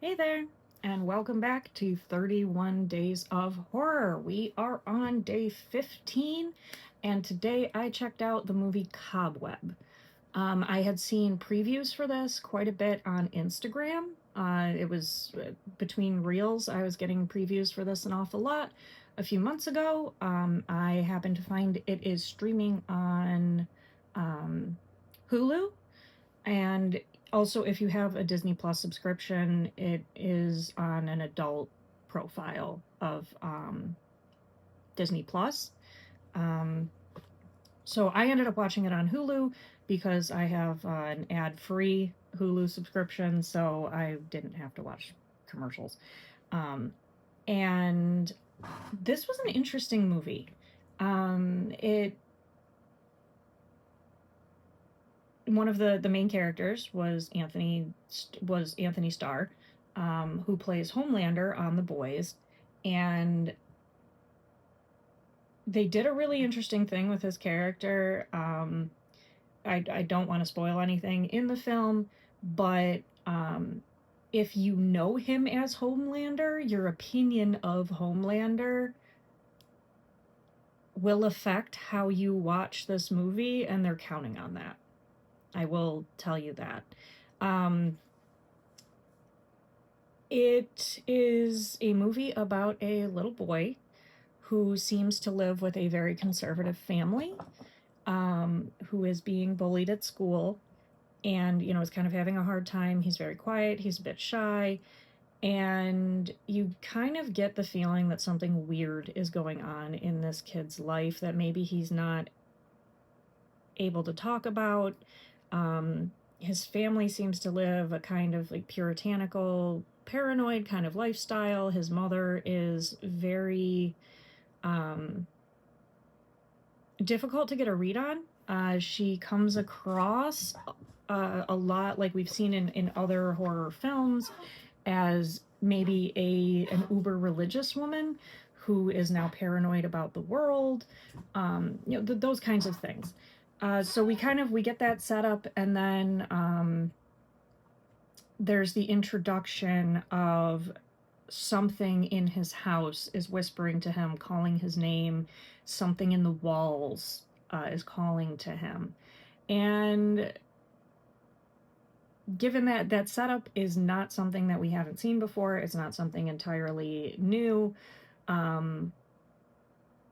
Hey there, and welcome back to 31 Days of Horror. We are on day 15, and today I checked out the movie Cobweb. I had seen previews for this quite a bit on Instagram. It was between reels, I was getting previews for this an awful lot. A few months ago, I happened to find it is streaming on um, Hulu, and also, if you have a Disney Plus subscription, it is on an adult profile of Disney Plus. Um, so I ended up watching it on Hulu because I have an ad-free Hulu subscription, so I didn't have to watch commercials. And this was an interesting movie. It One of the main characters was Anthony Starr, who plays Homelander on The Boys, and they did a really interesting thing with his character. I don't want to spoil anything in the film, but if you know him as Homelander, your opinion of Homelander will affect how you watch this movie, and they're counting on that. I will tell you that. Um, It is a movie about a little boy who seems to live with a very conservative family, who is being bullied at school and, is kind of having a hard time. He's very quiet, he's a bit shy, and you kind of get the feeling that something weird is going on in this kid's life that maybe he's not able to talk about. His family seems to live a kind of like puritanical, paranoid kind of lifestyle. His mother is very difficult to get a read on. She comes across a lot, like we've seen in other horror films, as maybe an uber religious woman who is now paranoid about the world. Those kinds of things. So we get that set up, and then there's the introduction of something in his house is whispering to him, calling his name. Something in the walls is calling to him. And given that that setup is not something that we haven't seen before, it's not something entirely new.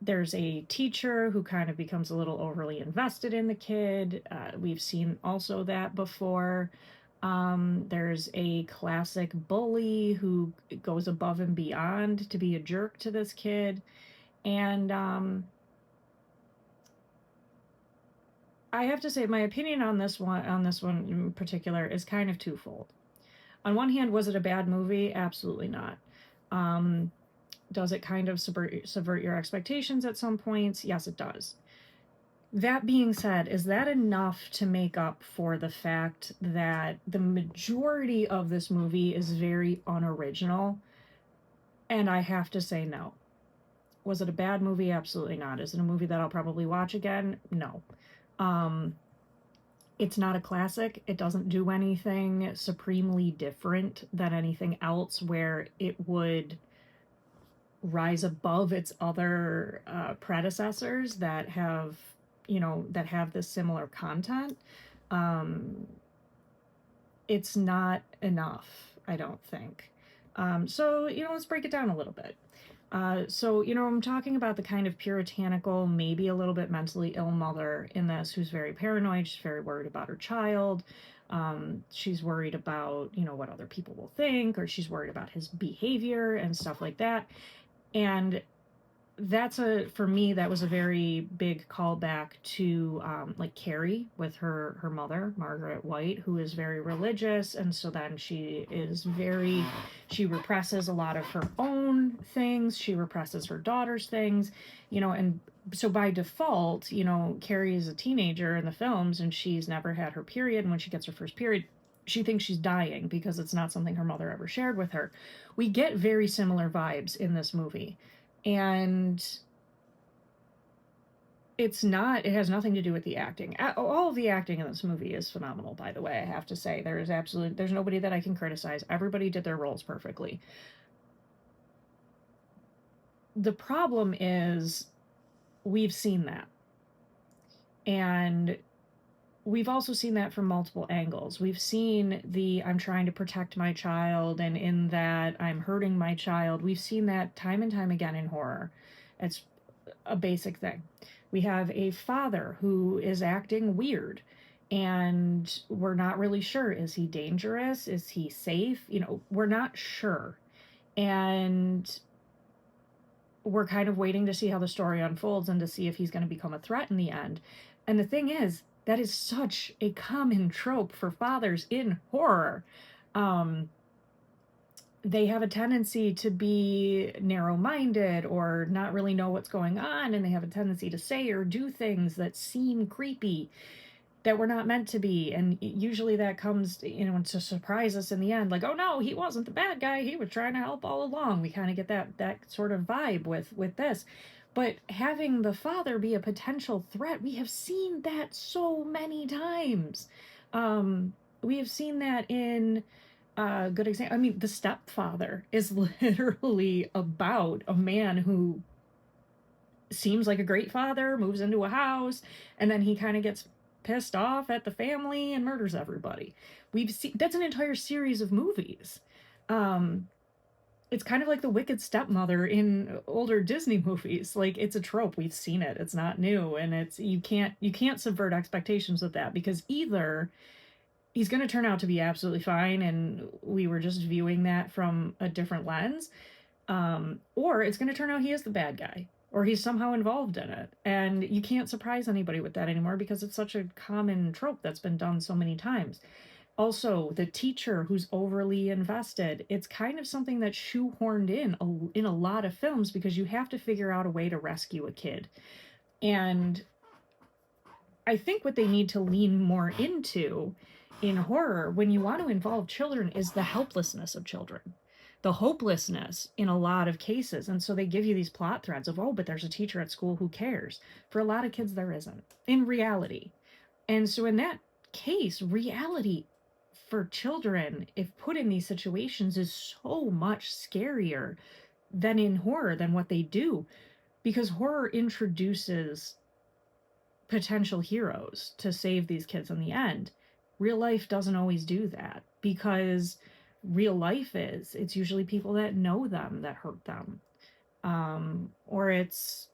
There's a teacher who kind of becomes a little overly invested in the kid. We've seen also that before. There's a classic bully who goes above and beyond to be a jerk to this kid. And I have to say, my opinion on this one in particular is kind of twofold. On one hand, was it a bad movie? Absolutely not. Does it kind of subvert your expectations at some points? Yes, it does. That being said, is that enough to make up for the fact that the majority of this movie is very unoriginal? And I have to say no. Was it a bad movie? Absolutely not. Is it a movie that I'll probably watch again? No. It's not a classic. It doesn't do anything supremely different than anything else where it would rise above its other predecessors that have this similar content. It's not enough, I don't think. So let's break it down a little bit. I'm talking about the kind of puritanical, maybe a little bit mentally ill mother in this who's very paranoid. She's very worried about her child. She's worried about, what other people will think, or she's worried about his behavior and stuff like that. And for me, that was a very big callback to like Carrie with her mother, Margaret White, who is very religious. And so then she represses a lot of her own things. She represses her daughter's things, and so by default, Carrie is a teenager in the films and she's never had her period. And when she gets her first period, she thinks she's dying because it's not something her mother ever shared with her. We get very similar vibes in this movie. And It's not, it has nothing to do with the acting. All of the acting in this movie is phenomenal, by the way, I have to say. There's nobody that I can criticize. Everybody did their roles perfectly. The problem is we've seen that. And we've also seen that from multiple angles. We've seen the I'm trying to protect my child, and in that I'm hurting my child. We've seen that time and time again in horror. It's a basic thing. We have a father who is acting weird, and we're not really sure. Is he dangerous? Is he safe? We're not sure. And we're kind of waiting to see how the story unfolds and to see if he's going to become a threat in the end. And the thing is, that is such a common trope for fathers in horror. They have a tendency to be narrow-minded or not really know what's going on, and they have a tendency to say or do things that seem creepy, that were not meant to be. And usually that comes, to surprise us in the end, like, oh no, he wasn't the bad guy, he was trying to help all along. We kind of get that sort of vibe with this. But having the father be a potential threat, we have seen that so many times. We have seen that in good example. I mean, The Stepfather is literally about a man who seems like a great father, moves into a house, and then he kind of gets pissed off at the family and murders everybody. We've seen that's an entire series of movies. It's kind of like the wicked stepmother in older Disney movies. Like, it's a trope. We've seen it. It's not new, and you can't subvert expectations with that, because either he's going to turn out to be absolutely fine and we were just viewing that from a different lens, or it's going to turn out he is the bad guy, or he's somehow involved in it. And you can't surprise anybody with that anymore, because it's such a common trope that's been done so many times. Also, the teacher who's overly invested, it's kind of something that's shoehorned in a lot of films, because you have to figure out a way to rescue a kid. And I think what they need to lean more into in horror, when you want to involve children, is the helplessness of children, the hopelessness in a lot of cases. And so they give you these plot threads of, oh, but there's a teacher at school who cares. For a lot of kids, there isn't in reality. And so in that case, reality for children, if put in these situations, is so much scarier than in horror, than what they do, because horror introduces potential heroes to save these kids in the end. Real life doesn't always do that, because real life it's usually people that know them that hurt them. Or it's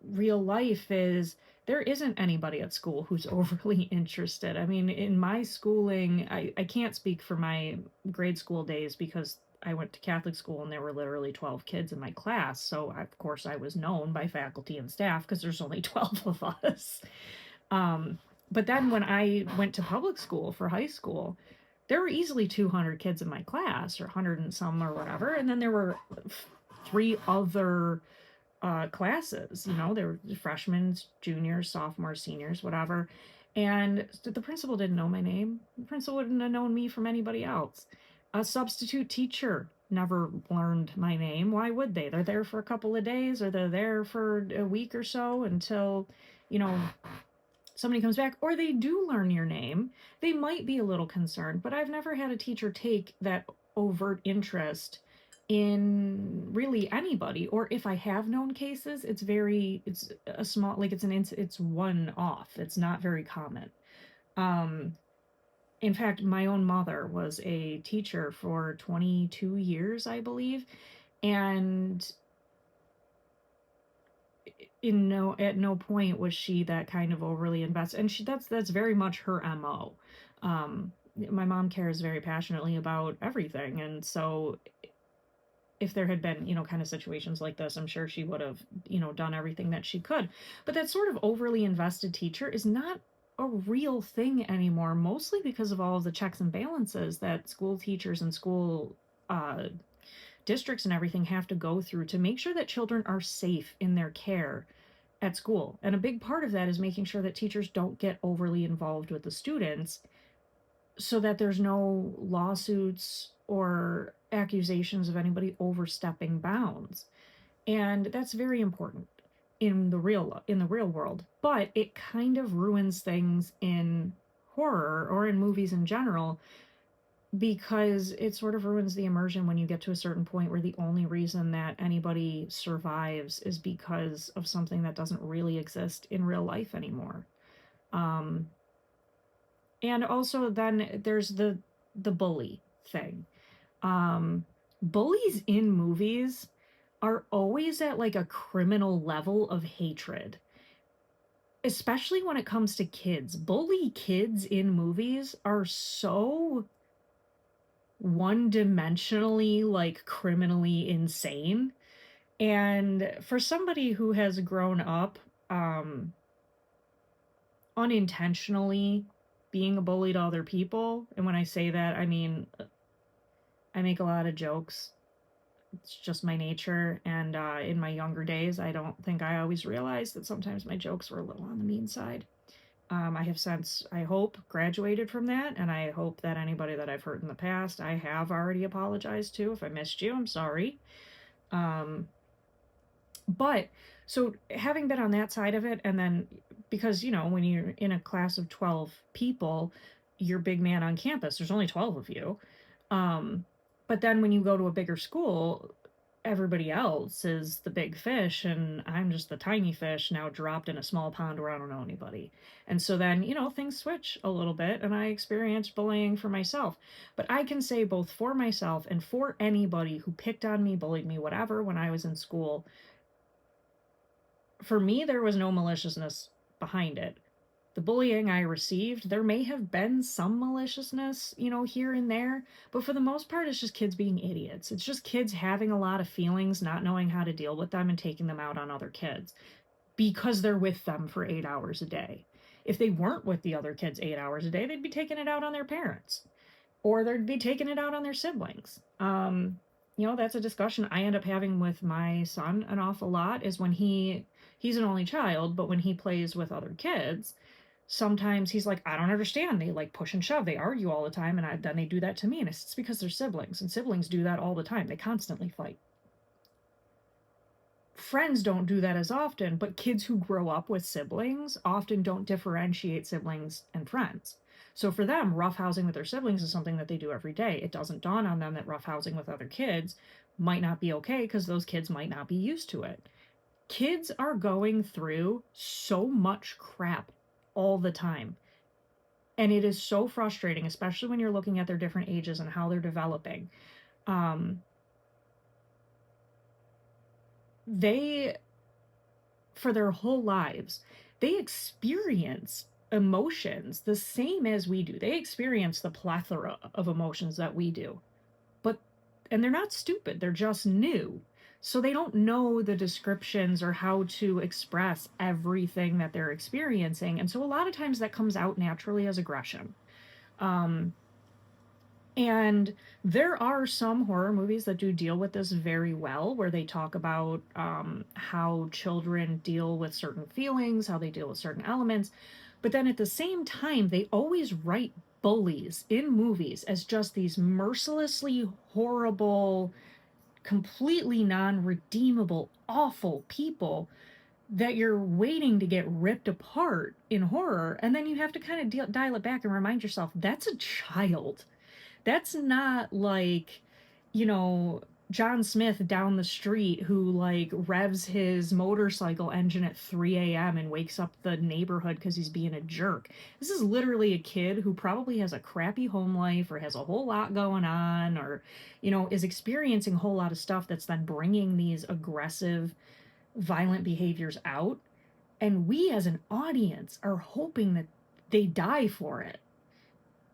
real life is there isn't anybody at school who's overly interested. I mean, in my schooling, I can't speak for my grade school days, because I went to Catholic school and there were literally 12 kids in my class. So, of course, I was known by faculty and staff, because there's only 12 of us. But then when I went to public school for high school, there were easily 200 kids in my class, or 100 and some or whatever. And then there were three other classes. There were freshmen, juniors, sophomores, seniors, whatever. And the principal didn't know my name. The principal wouldn't have known me from anybody else. A substitute teacher never learned my name. Why would they? They're there for a couple of days, or they're there for a week or so until, somebody comes back, or they do learn your name. They might be a little concerned, but I've never had a teacher take that overt interest in really anybody. Or if I have known cases, it's a small, like, it's one off. It's not very common. In fact, my own mother was a teacher for 22 years, I believe, and at no point was she that kind of overly invested. And that's very much her MO. My mom cares very passionately about everything, and so if there had been, kind of situations like this, I'm sure she would have, done everything that she could. But that sort of overly invested teacher is not a real thing anymore, mostly because of all of the checks and balances that school teachers and school districts and everything have to go through to make sure that children are safe in their care at school. And a big part of that is making sure that teachers don't get overly involved with the students, so that there's no lawsuits or accusations of anybody overstepping bounds. And that's very important. in the real world, but it kind of ruins things in horror or in movies in general, because it sort of ruins the immersion when you get to a certain point where the only reason that anybody survives is because of something that doesn't really exist in real life anymore. Um, and also then there's the bully thing. Bullies in movies are always at like a criminal level of hatred, especially when it comes to kids. Bully kids in movies are so one-dimensionally like criminally insane. And for somebody who has grown up um unintentionally being a bully to other people, and when I say that, I mean I make a lot of jokes. It's just my nature. And in my younger days, I don't think I always realized that sometimes my jokes were a little on the mean side. I have since, I hope, graduated from that, and I hope that anybody that I've hurt in the past, I have already apologized to. If I missed you, I'm sorry. Um, but so having been on that side of it, and then because, when you're in a class of 12 people, you're big man on campus, there's only 12 of you. Um, but then when you go to a bigger school, everybody else is the big fish, and I'm just the tiny fish now dropped in a small pond where I don't know anybody. And so then, things switch a little bit, and I experienced bullying for myself. But I can say both for myself and for anybody who picked on me, bullied me, whatever, when I was in school, for me, there was no maliciousness behind it. The bullying I received, there may have been some maliciousness, here and there, but for the most part, it's just kids being idiots. It's just kids having a lot of feelings, not knowing how to deal with them, and taking them out on other kids because they're with them for 8 hours a day. If they weren't with the other kids 8 hours a day, they'd be taking it out on their parents, or they'd be taking it out on their siblings. That's a discussion I end up having with my son an awful lot, is when he's an only child, but when he plays with other kids, sometimes he's like, I don't understand. They like push and shove. They argue all the time. And then they do that to me. And it's because they're siblings, and siblings do that all the time. They constantly fight. Friends don't do that as often, but kids who grow up with siblings often don't differentiate siblings and friends. So for them, roughhousing with their siblings is something that they do every day. It doesn't dawn on them that roughhousing with other kids might not be okay, because those kids might not be used to it. Kids are going through so much crap all the time. And it is so frustrating, especially when you're looking at their different ages and how they're developing. They, for their whole lives, they experience emotions the same as we do. They experience the plethora of emotions that we do. And they're not stupid, they're just new. So they don't know the descriptions or how to express everything that they're experiencing. And so a lot of times that comes out naturally as aggression. And there are some horror movies that do deal with this very well, where they talk about how children deal with certain feelings, how they deal with certain elements. But then at the same time, they always write bullies in movies as just these mercilessly horrible, completely non-redeemable, awful people that you're waiting to get ripped apart in horror. And then you have to kind of dial it back and remind yourself, that's a child. That's not like, John Smith down the street who like revs his motorcycle engine at 3 a.m. and wakes up the neighborhood because he's being a jerk. This is literally a kid who probably has a crappy home life, or has a whole lot going on, or, is experiencing a whole lot of stuff that's then bringing these aggressive, violent behaviors out. And we as an audience are hoping that they die for it.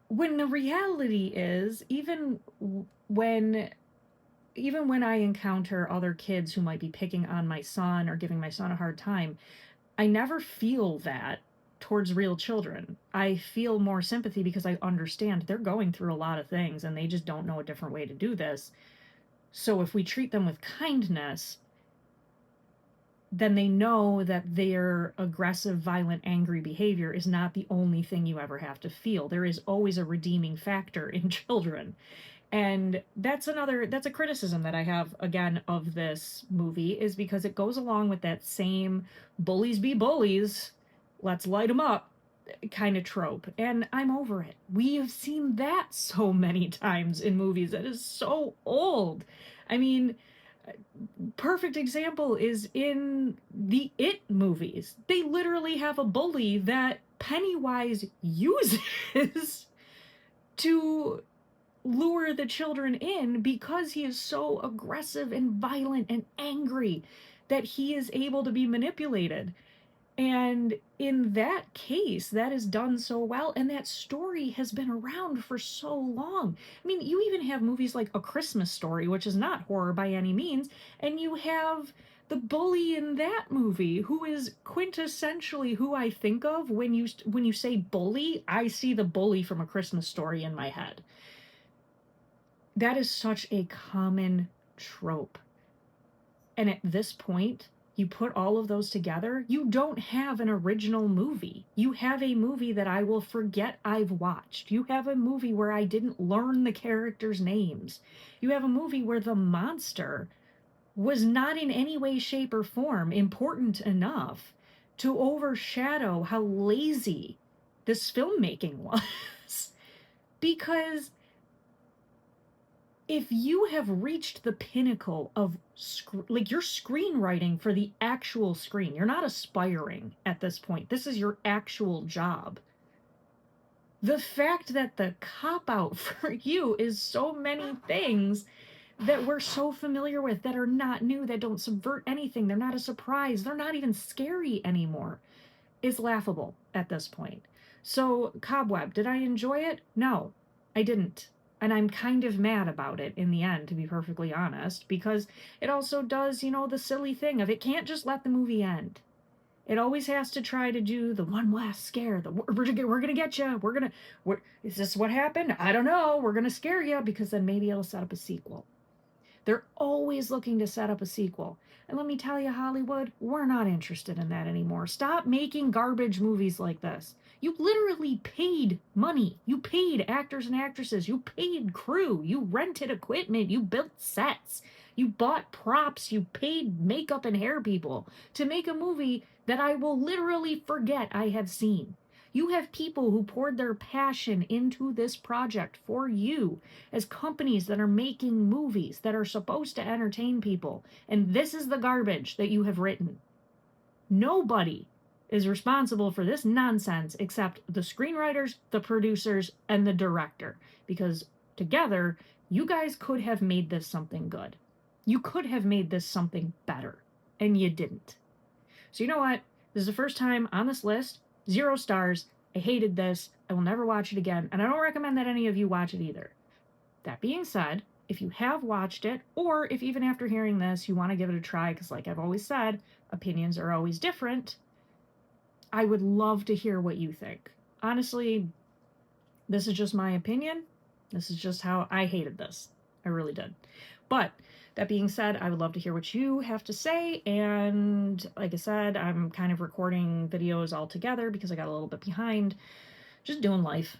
When the reality is, when I encounter other kids who might be picking on my son or giving my son a hard time, I never feel that towards real children. I feel more sympathy because I understand they're going through a lot of things and they just don't know a different way to do this. So if we treat them with kindness, then they know that their aggressive, violent, angry behavior is not the only thing you ever have to feel. There is always a redeeming factor in children. And that's a criticism that I have again of this movie, is because it goes along with that same bullies be bullies, let's light them up kind of trope. And I'm over it. We have seen that so many times in movies. That is so old. I mean, perfect example is in the It movies. They literally have a bully that Pennywise uses to lure the children in, because he is so aggressive and violent and angry that he is able to be manipulated. And in that case, that is done so well, and that story has been around for so long. I mean, you even have movies like A Christmas Story, which is not horror by any means, and you have the bully in that movie, who is quintessentially who I think of when you say bully. I see the bully from A Christmas Story in my head. That is such a common trope. And at this point, you put all of those together, you don't have an original movie. You have a movie that I will forget I've watched. You have a movie where I didn't learn the characters' names. You have a movie where the monster was not in any way, shape, or form important enough to overshadow how lazy this filmmaking was. Because if you have reached the pinnacle of like your screenwriting for the actual screen, you're not aspiring at this point. This is your actual job. The fact that the cop out for you is so many things that we're so familiar with, that are not new, that don't subvert anything, they're not a surprise, they're not even scary anymore, is laughable at this point. So, Cobweb, did I enjoy it? No, I didn't. And I'm kind of mad about it in the end, to be perfectly honest, because it also does, the silly thing of, it can't just let the movie end. It always has to try to do the one last scare. We're gonna get you. Is this what happened? I don't know. We're gonna scare you, because then maybe it'll set up a sequel. They're always looking to set up a sequel. And let me tell you, Hollywood, we're not interested in that anymore. Stop making garbage movies like this. You literally paid money. You paid actors and actresses. You paid crew. You rented equipment. You built sets. You bought props. You paid makeup and hair people to make a movie that I will literally forget I have seen. You have people who poured their passion into this project for you, as companies that are making movies that are supposed to entertain people. And this is the garbage that you have written. Nobody is responsible for this nonsense except the screenwriters, the producers, and the director. Because together, you guys could have made this something good. You could have made this something better. And you didn't. So you know what? This is the first time on this list. 0 stars. I hated this. I will never watch it again. And I don't recommend that any of you watch it either. That being said, if you have watched it, or if even after hearing this you want to give it a try, because like I've always said, opinions are always different, I would love to hear what you think. Honestly, this is just my opinion. This is just how I hated this. I really did. But that being said, I would love to hear what you have to say. And like I said, I'm kind of recording videos all together because I got a little bit behind. Just doing life.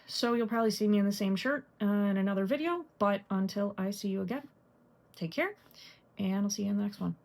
So you'll probably see me in the same shirt in another video. But until I see you again, take care. And I'll see you in the next one.